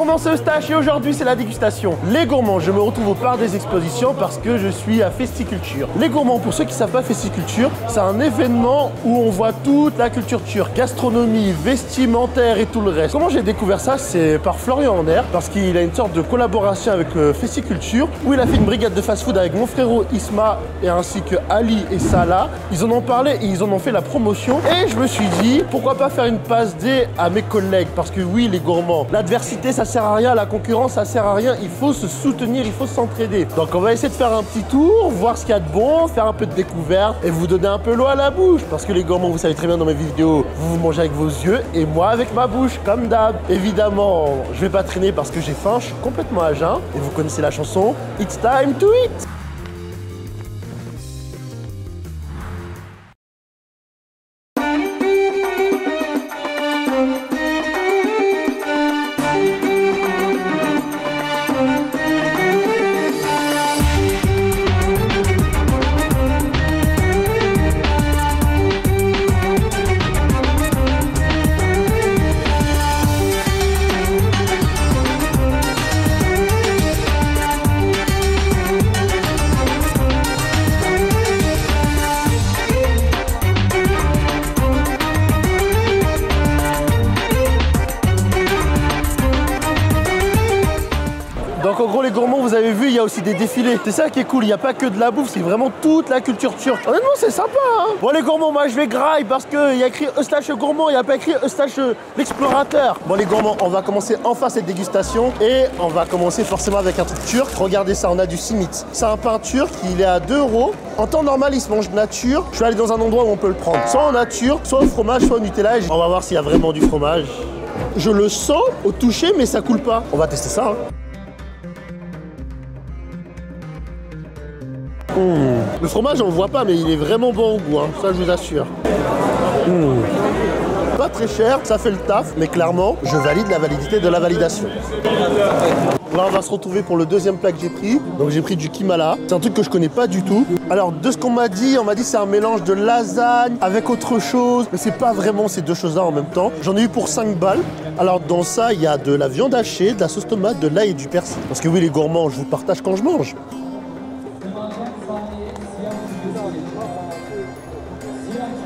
gourmands, c'est Eustache et aujourd'hui c'est la dégustation. Les gourmands, je me retrouve au parc des expositions parce que je suis à Festiculture. Les gourmands, pour ceux qui ne savent pas, Festiculture, c'est un événement où on voit toute la culture turque, gastronomie, vestimentaire et tout le reste. Comment j'ai découvert ça? C'est par Florian Ander parce qu'il a une sorte de collaboration avec Festiculture où il a fait une brigade de fast-food avec mon frérot Isma et ainsi que Ali et Salah. Ils en ont parlé et ils en ont fait la promotion et je me suis dit pourquoi pas faire une passe D à mes collègues parce que oui les gourmands, l'adversité ça sert à rien, la concurrence ça sert à rien, il faut se soutenir, il faut s'entraider. Donc on va essayer de faire un petit tour, voir ce qu'il y a de bon, faire un peu de découverte et vous donner un peu l'eau à la bouche parce que les gourmands, vous savez très bien dans mes vidéos, vous mangez avec vos yeux et moi avec ma bouche comme d'hab. Évidemment, je vais pas traîner parce que j'ai faim, je suis complètement à jeun et vous connaissez la chanson It's time to eat. Donc en gros les gourmands, vous avez vu, il y a aussi des défilés. C'est ça qui est cool, il n'y a pas que de la bouffe, c'est vraiment toute la culture turque. Honnêtement c'est sympa hein. Bon les gourmands, moi je vais graille parce qu'il y a écrit Eustache gourmand, il n'y a pas écrit Eustache l'explorateur. Bon les gourmands, on va commencer enfin cette dégustation et on va commencer forcément avec un truc turc. Regardez ça, on a du simit. C'est un pain turc, il est à 2 €. En temps normal il se mange nature. Je suis allé dans un endroit où on peut le prendre. Soit en nature, soit au fromage, soit au Nutella. On va voir s'il y a vraiment du fromage. Je le sens au toucher mais ça coule pas. On va tester ça hein. Le fromage on le voit pas mais il est vraiment bon au goût hein. Ça je vous assure. Pas très cher, ça fait le taf mais clairement je valide la validité de la validation. Là on va se retrouver pour le deuxième plat que j'ai pris. Donc j'ai pris du kimala, c'est un truc que je connais pas du tout. Alors de ce qu'on m'a dit, on m'a dit c'est un mélange de lasagne avec autre chose. Mais c'est pas vraiment ces deux choses là en même temps. J'en ai eu pour 5 balles. Alors dans ça il y a de la viande hachée, de la sauce tomate, de l'ail et du persil. Parce que oui les gourmands, je vous partage quand je mange.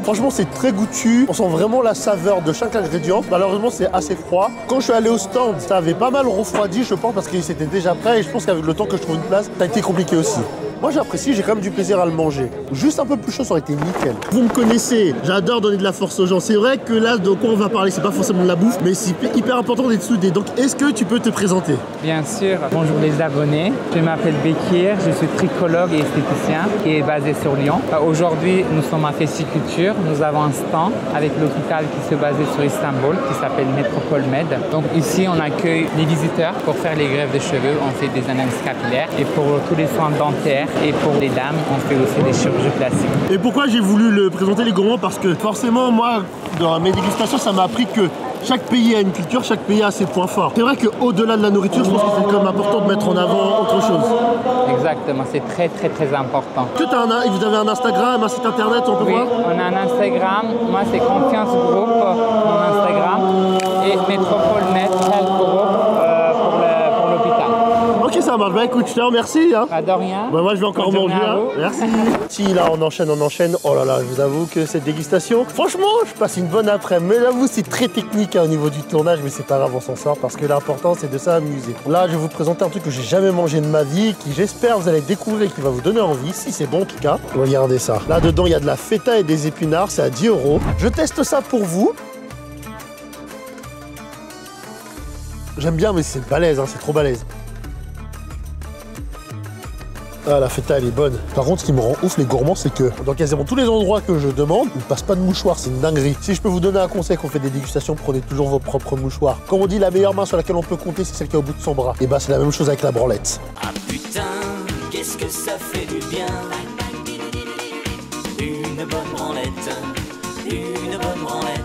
Franchement, c'est très goûtu. On sent vraiment la saveur de chaque ingrédient. Malheureusement, c'est assez froid. Quand je suis allé au stand, ça avait pas mal refroidi, je pense, parce qu'il c'était déjà prêt. Et je pense qu'avec le temps que je trouve une place, ça a été compliqué aussi. Moi, j'apprécie, j'ai quand même du plaisir à le manger. Juste un peu plus chaud, ça aurait été nickel. Vous me connaissez, j'adore donner de la force aux gens. C'est vrai que là, de quoi on va parler, c'est pas forcément de la bouffe, mais c'est hyper important d'être soudé. Donc, est-ce que tu peux te présenter? Bien sûr. Bonjour les abonnés. Je m'appelle Bekir, je suis tricologue et esthéticien qui est basé sur Lyon. Aujourd'hui, nous sommes à Festiculture. Nous avons un stand avec l'hôpital qui se base sur Istanbul, qui s'appelle Metropole Med. Donc ici, on accueille les visiteurs pour faire les greffes de cheveux. On fait des analyses capillaires et pour tous les soins dentaires. Et pour les dames, on fait aussi des chirurgies plastiques. Et pourquoi j'ai voulu le présenter les gourmands? Parce que forcément, moi, dans mes dégustations, ça m'a appris que chaque pays a une culture, chaque pays a ses points forts. C'est vrai qu'au-delà de la nourriture, je pense que c'est quand même important de mettre en avant autre chose. Exactement, c'est très important. Vous avez un Instagram, un site internet, on peut voir? Oui, on a un Instagram. Moi, c'est Confiance Group, mon Instagram. Et Metropole Med Health Group pour l'hôpital. Ok, ça marche. Bah écoute, je te remercie. Hein. Pas de rien. Bah moi, je vais encore manger. Hein. Merci. Si, là, on enchaîne. Oh là là, je vous avoue que cette dégustation, franchement, je passe une bonne après-midi. Mais j'avoue, c'est très technique hein, au niveau du tournage, mais c'est pas grave, on s'en sort parce que l'important, c'est de s'amuser. Là, je vais vous présenter un truc que j'ai jamais mangé de ma vie, qui j'espère vous allez découvrir et qui va vous donner envie, si c'est bon en tout cas. Regardez ça. Là-dedans, il y a de la feta et des épinards, c'est à 10 €. Je teste ça pour vous. J'aime bien, mais c'est balèze, hein, c'est trop balèze. Ah, la feta, elle est bonne. Par contre, ce qui me rend ouf, les gourmands, c'est que dans quasiment tous les endroits que je demande, ils ne passent pas de mouchoirs, c'est une dinguerie. Si je peux vous donner un conseil quand on fait des dégustations, prenez toujours vos propres mouchoirs. Comme on dit, la meilleure main sur laquelle on peut compter, c'est celle qui est au bout de son bras. Et bah, c'est la même chose avec la branlette. Ah putain, qu'est-ce que ça fait du bien. Une bonne branlette, une bonne branlette.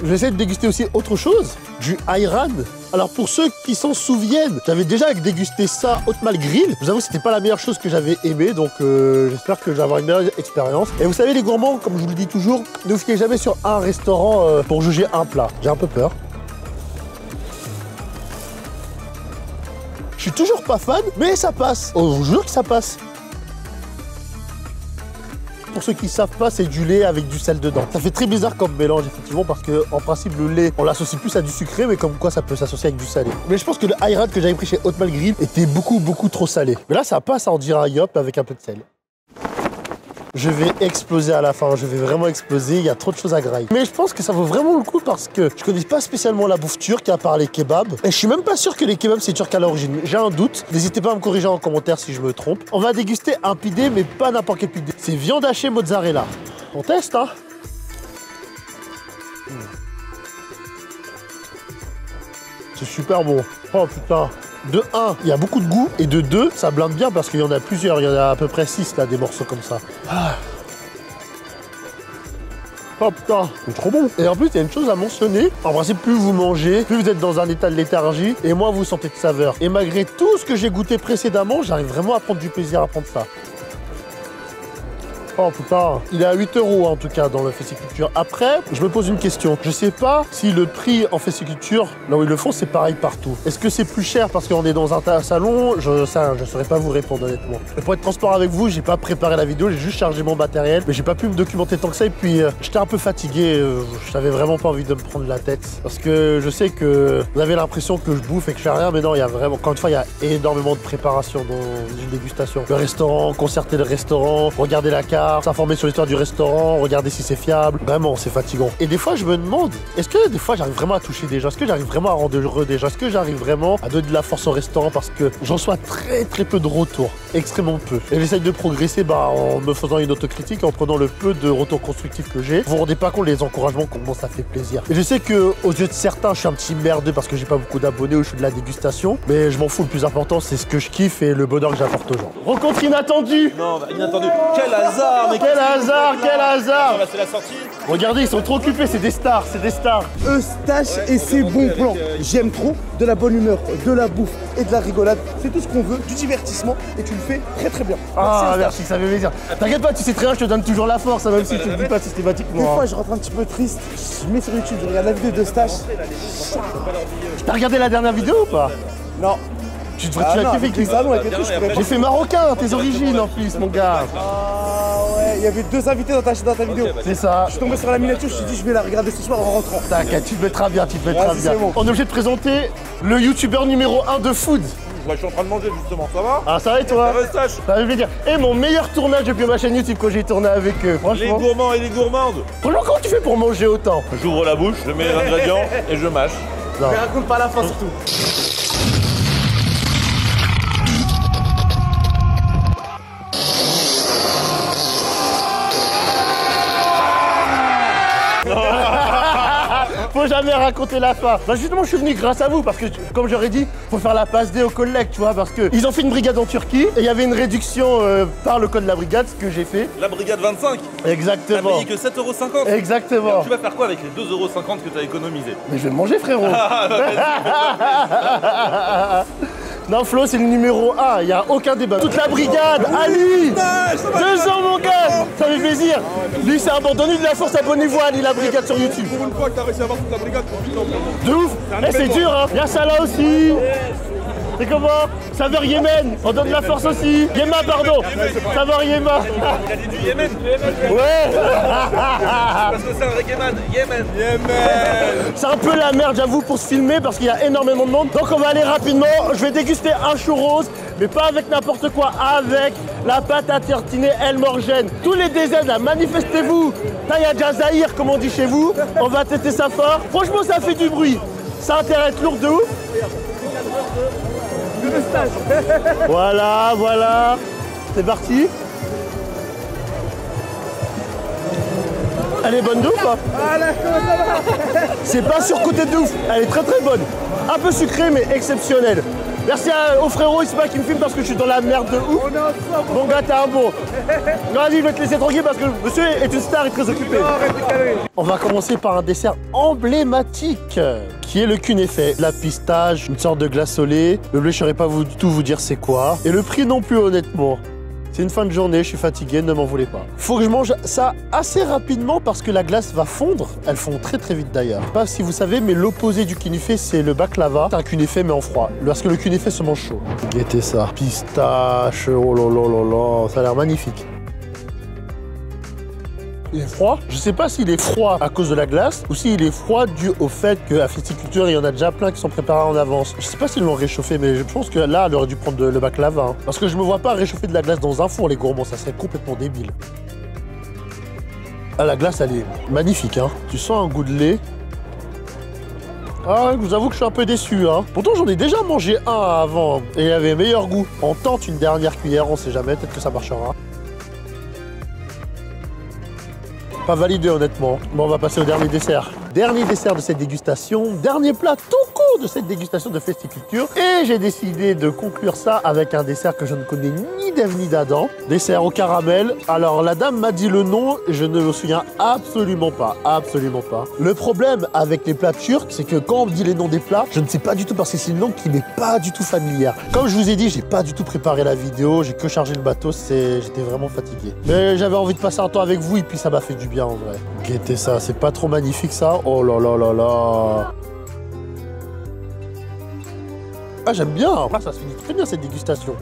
Je vais essayer de déguster aussi autre chose, du ayran. Alors pour ceux qui s'en souviennent, j'avais déjà dégusté ça haute mal grill. Je vous avoue que c'était pas la meilleure chose que j'avais aimé, donc j'espère que je vais avoir une meilleure expérience. Et vous savez les gourmands, comme je vous le dis toujours, ne vous fiez jamais sur un restaurant pour juger un plat. J'ai un peu peur. Je suis toujours pas fan, mais ça passe. Oh, je vous jure que ça passe. Pour ceux qui ne savent pas, c'est du lait avec du sel dedans. Ça fait très bizarre comme mélange, effectivement, parce que en principe, le lait, on l'associe plus à du sucré, mais comme quoi ça peut s'associer avec du salé. Mais je pense que le Ayran que j'avais pris chez Hotmal Grill était beaucoup trop salé. Mais là, ça passe à en dire un yop avec un peu de sel. Je vais exploser à la fin, je vais vraiment exploser, il y a trop de choses à grailler. Mais je pense que ça vaut vraiment le coup parce que je connais pas spécialement la bouffe turque à part les kebabs. Et je suis même pas sûr que les kebabs c'est turc à l'origine. J'ai un doute, n'hésitez pas à me corriger en commentaire si je me trompe. On va déguster un pidé, mais pas n'importe quel pidé. C'est viande hachée mozzarella. On teste, hein. C'est super bon. Oh putain. De 1, il y a beaucoup de goût, et de 2, ça blinde bien parce qu'il y en a plusieurs, il y en a à peu près 6 là, des morceaux comme ça. Ah. Oh putain, c'est trop bon. Et en plus, il y a une chose à mentionner. En principe, plus vous mangez, plus vous êtes dans un état de léthargie, et moins vous sentez de saveur. Et malgré tout ce que j'ai goûté précédemment, j'arrive vraiment à prendre du plaisir à prendre ça. Oh putain, il est à 8 € en tout cas dans le Festiculture. Après, je me pose une question. Je sais pas si le prix en Festiculture, là où ils le font, c'est pareil partout. Est-ce que c'est plus cher parce qu'on est dans un salon? Je saurais pas vous répondre honnêtement. Et pour être transparent avec vous, j'ai pas préparé la vidéo, j'ai juste chargé mon matériel, mais j'ai pas pu me documenter tant que ça. Et puis j'étais un peu fatigué, j'avais vraiment pas envie de me prendre la tête. Parce que je sais que vous avez l'impression que je bouffe et que je fais rien, mais non, il y a vraiment, encore une fois, il y a énormément de préparation dans une dégustation. Le restaurant, concerter le restaurant, regarder la carte, s'informer sur l'histoire du restaurant, regarder si c'est fiable. Vraiment, c'est fatigant. Et des fois, je me demande, est-ce que des fois, j'arrive vraiment à toucher des gens? Est-ce que j'arrive vraiment à rendre heureux des gens? Est-ce que j'arrive vraiment à donner de la force au restaurant? Parce que j'en reçois très peu de retours. Extrêmement peu. Et j'essaye de progresser en me faisant une autocritique, en prenant le peu de retours constructifs que j'ai. Vous vous rendez pas compte les encouragements, comment ça fait plaisir. Et je sais que aux yeux de certains, je suis un petit merdeux parce que j'ai pas beaucoup d'abonnés ou je fais de la dégustation. Mais je m'en fous, le plus important, c'est ce que je kiffe et le bonheur que j'apporte aux gens. Rencontre inattendue! Non, bah, inattendu. Quel hasard, mais quel hasard, quel hasard! Ah, bah, c'est la sortie. Regardez, ils sont trop occupés, c'est des stars, c'est des stars. Eustache et ses bons plans. J'aime trop de la bonne humeur, de la bouffe et de la rigolade. C'est tout ce qu'on veut, du divertissement et tu le fais très bien. Ah merci, ça fait plaisir. T'inquiète pas, tu sais très bien, je te donne toujours la force, même si tu le dis pas systématiquement. Des fois, je rentre un petit peu triste, je mets sur YouTube, je regarde la vidéo d'Eustache. T'as regardé la dernière vidéo ou pas? Non. Tu devrais kiffé. J'ai fait marocain, tes origines en plus, mon gars. Ah ouais, il y avait 2 invités dans ta vidéo. C'est ça. Je suis tombé sur la miniature, je me suis dit je vais la regarder ce soir en rentrant. T'inquiète, tu te mettras bien, bien. Bon. On est obligé de présenter le youtubeur numéro 1 de food. Ouais, je suis en train de manger justement, ça va? Ah ça va et toi? Ça va, Eustache? Ça fait plaisir. Et mon meilleur tournage depuis ma chaîne YouTube quand j'ai tourné avec eux, franchement. Les gourmands et les gourmandes. Franchement, comment tu fais pour manger autant? J'ouvre la bouche, je mets les ingrédients et je mâche. Non. Mais raconte pas la fin surtout. Faut jamais raconter la fin. Bah justement, je suis venu grâce à vous parce que, comme j'aurais dit, faut faire la passe D au collègue, tu vois, parce que ils ont fait une brigade en Turquie et il y avait une réduction par le code de la brigade, ce que j'ai fait. La brigade 25. Exactement. T'as payé que 7,50 €. Exactement. Alors, tu vas faire quoi avec les 2,50 € que t'as économisé? Mais je vais le manger, frérot. Ah, bah, non, Flo, c'est le numéro 1, il n'y a aucun débat. Toute la brigade, Ali 2 ans, mon gars. Ça fait plaisir. Lui, c'est abandonné de la force, abonnez-vous à Ali, la brigade sur YouTube. Pour une fois que t'as réussi à avoir toute la brigade, de ouf. Eh, c'est dur, hein. Y'a ça là aussi. C'est comment? Saveur Yémen, on donne de la force aussi. Yémen, pardon. Saveur Yémen. Il a dit du Yémen. Ouais. Parce que c'est un reggaeman. Yémen. C'est un peu la merde, j'avoue, pour se filmer parce qu'il y a énormément de monde. Donc on va aller rapidement. Je vais déguster un churros, mais pas avec n'importe quoi, avec la pâte à tartiner El Morgen. Tous les DZ là, manifestez-vous. Là, il y a déjà Zahir, comme on dit chez vous. On va tester ça fort. Franchement, ça fait du bruit. Ça a intérêt à être lourd de ouf. Voilà. C'est parti. Elle est bonne de ouf, hein? C'est pas surcoté de ouf. Elle est très bonne. Un peu sucrée, mais exceptionnelle. Merci au frérot Isma qui me filme parce que je suis dans la merde de ouf. Mon gars, t'es un bon. Vas-y, je vais te laisser tranquille parce que monsieur est une star et très occupé. On va commencer par un dessert emblématique qui est le kunéfé. La pistache, une sorte de glace au lait. Le bleu, je saurais pas du tout vous dire c'est quoi. Et le prix non plus, honnêtement. C'est une fin de journée, je suis fatigué, ne m'en voulez pas. Faut que je mange ça assez rapidement parce que la glace va fondre. Elles fondent très très vite d'ailleurs. Je sais pas si vous savez, mais l'opposé du kunafe, c'est le baklava. C'est un kunafe mais en froid. Parce que le kunafe se mange chaud. Guettez ça. Pistache, oh là là là là, ça a l'air magnifique. Il est froid. Je sais pas s'il est froid à cause de la glace ou s'il est froid dû au fait qu'à Festiculture, il y en a déjà plein qui sont préparés en avance. Je sais pas s'ils l'ont réchauffé, mais je pense que là, elle aurait dû prendre le baklava. Hein. Parce que je me vois pas réchauffer de la glace dans un four, les gourmands, ça serait complètement débile. Ah, la glace, elle est magnifique. Hein. Tu sens un goût de lait. Ah, je vous avoue que je suis un peu déçu. Hein. Pourtant, j'en ai déjà mangé un avant et il avait meilleur goût. On tente une dernière cuillère, on sait jamais, peut-être que ça marchera. Pas validé honnêtement. Bon, on va passer au dernier dessert. Dernier dessert de cette dégustation, dernier plat tout court de cette dégustation de Festiculture. Et j'ai décidé de conclure ça avec un dessert que je ne connais ni d'Ève ni d'Adam. Dessert au caramel. Alors la dame m'a dit le nom, je ne me souviens absolument pas. Absolument pas. Le problème avec les plats turcs, c'est que quand on me dit les noms des plats, je ne sais pas du tout parce que c'est une langue qui m'est pas du tout familière. Comme je vous ai dit, j'ai pas du tout préparé la vidéo, j'ai que chargé le bateau, j'étais vraiment fatigué. Mais j'avais envie de passer un temps avec vous et puis ça m'a fait du bien en vrai. Guettez ça, c'est pas trop magnifique ça. Oh là là là là. Ah j'aime bien, là ça se finit très bien cette dégustation.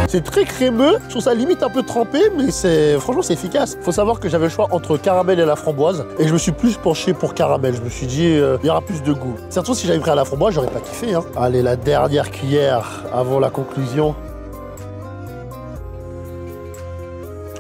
C'est très crémeux, je trouve ça limite un peu trempé, mais franchement c'est efficace. Faut savoir que j'avais le choix entre caramel et la framboise, et je me suis plus penché pour caramel. Je me suis dit, il y aura plus de goût. Surtout si j'avais pris à la framboise, j'aurais pas kiffé. Hein. Allez, la dernière cuillère avant la conclusion.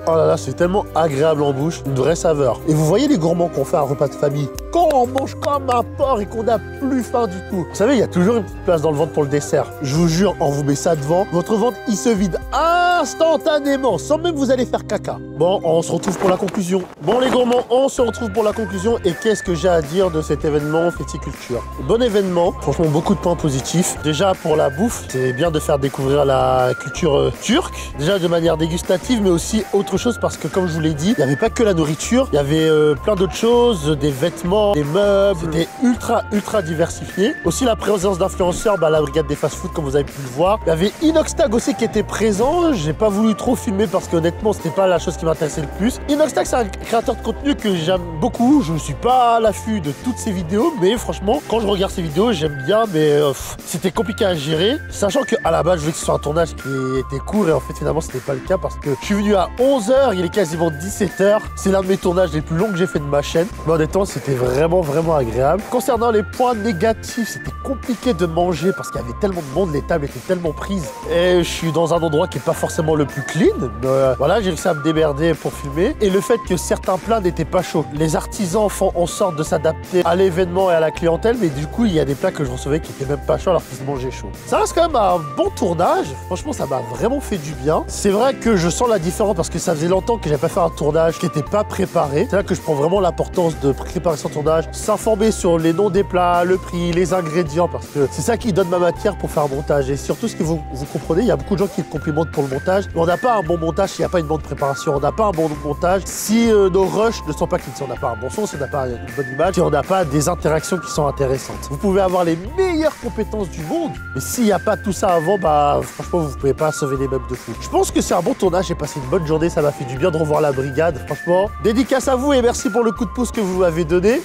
Oh là là, c'est tellement agréable en bouche, une vraie saveur. Et vous voyez les gourmands qu'on fait un repas de famille, quand on mange comme un porc et qu'on n'a plus faim du tout. Vous savez, il y a toujours une petite place dans le ventre pour le dessert. Je vous jure, on vous met ça devant, votre ventre, il se vide instantanément, sans même vous aller faire caca. Bon, on se retrouve pour la conclusion. Bon les gourmands, on se retrouve pour la conclusion. Et qu'est-ce que j'ai à dire de cet événement Festiculture? Bon événement, franchement beaucoup de points positifs. Déjà pour la bouffe, c'est bien de faire découvrir la culture turque. Déjà de manière dégustative, mais aussi autre chose parce que comme je vous l'ai dit, il n'y avait pas que la nourriture, il y avait plein d'autres choses, des vêtements, des meubles, c'était ultra diversifié. Aussi la présence d'influenceurs, la brigade des fast-food comme vous avez pu le voir. Il y avait Inoxtag aussi qui était présent, j'ai pas voulu trop filmer parce que honnêtement c'était pas la chose qui m'intéressait le plus. Inoxtag c'est un créateur de contenu que j'aime beaucoup, je ne suis pas à l'affût de toutes ses vidéos, mais franchement quand je regarde ses vidéos j'aime bien, mais c'était compliqué à gérer, sachant qu'à la base je voulais que ce soit un tournage qui était court et en fait finalement c'était pas le cas parce que je suis venu à 11h, il est quasiment 17h, c'est l'un de mes tournages les plus longs que j'ai fait de ma chaîne, mais honnêtement c'était vraiment agréable. Concernant les points négatifs, c'était compliqué de manger parce qu'il y avait tellement de monde, les tables étaient tellement prises et je suis dans un endroit qui est pas forcément le plus clean, mais voilà, j'ai réussi à me démerder pour filmer. Et le fait que certains plats n'étaient pas chauds, les artisans font en sorte de s'adapter à l'événement et à la clientèle, mais du coup il y a des plats que je recevais qui étaient même pas chauds alors qu'ils se mangeaient chaud. Ça reste quand même un bon tournage, franchement ça m'a vraiment fait du bien. C'est vrai que je sens la différence parce que ça faisait longtemps que j'avais pas fait un tournage qui n'était pas préparé. C'est là que je prends vraiment l'importance de préparer son tournage, s'informer sur les noms des plats, le prix, les ingrédients, parce que c'est ça qui donne ma matière pour faire un montage. Et surtout, ce que vous comprenez, il y a beaucoup de gens qui me complimentent pour le montage, mais on n'a pas un bon montage s'il n'y a pas une bonne préparation, on n'a pas un bon montage si nos rushs ne sont pas clean, si on n'a pas un bon son, si on n'a pas une bonne image, si on n'a pas des interactions qui sont intéressantes. Vous pouvez avoir les meilleures compétences du monde, mais s'il n'y a pas tout ça avant, franchement, vous ne pouvez pas sauver les meubles de fou. Je pense que c'est un bon tournage, j'ai passé une bonne journée, ça m'a fait du bien de revoir la brigade, franchement. Dédicace à vous et merci pour le coup de pouce que vous m'avez donné.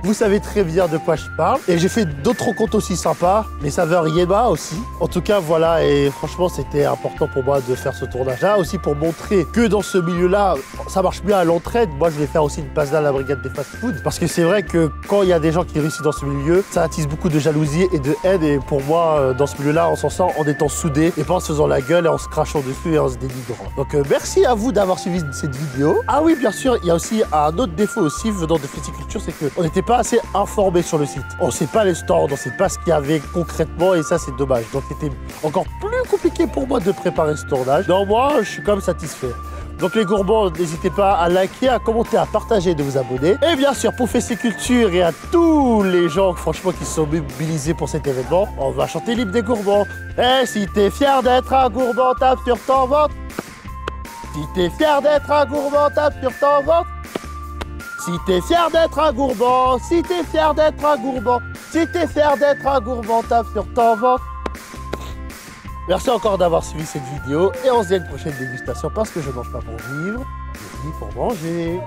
Vous savez très bien de quoi je parle. Et j'ai fait d'autres rencontres aussi sympas, les saveurs Yema aussi. En tout cas, voilà, et franchement, c'était important pour moi de faire ce tournage-là, aussi pour montrer que dans ce milieu-là, ça marche bien à l'entraide. Moi, je vais faire aussi une passe à la brigade des fast-food, parce que c'est vrai que quand il y a des gens qui réussissent dans ce milieu, ça attise beaucoup de jalousie et de haine. Et pour moi, dans ce milieu-là, on s'en sort en étant soudés et pas en se faisant la gueule et en se crachant dessus et en se dénigrant. Donc, merci à vous d'avoir suivi cette vidéo. Ah oui, bien sûr, il y a aussi un autre défaut aussi venant de Festiculture, c'est qu'on n'était pas assez informé sur le site. On ne sait pas les stands, on ne sait pas ce qu'il y avait concrètement et ça c'est dommage. Donc c'était encore plus compliqué pour moi de préparer ce tournage. Donc moi, je suis quand même satisfait. Donc les gourmands, n'hésitez pas à liker, à commenter, à partager, de vous abonner. Et bien sûr, pour Festiculture et à tous les gens franchement qui se sont mobilisés pour cet événement, on va chanter l'hymne des gourmands. Et si t'es fier d'être un gourmand, tape sur ton ventre. Si t'es fier d'être un gourmand, tape sur ton ventre. Si t'es fier d'être un gourmand, si t'es fier d'être un gourmand, si t'es fier d'être un gourmand, tape sur ton ventre. Merci encore d'avoir suivi cette vidéo et on se dit à une prochaine dégustation parce que je mange pas pour vivre, je vis pour manger.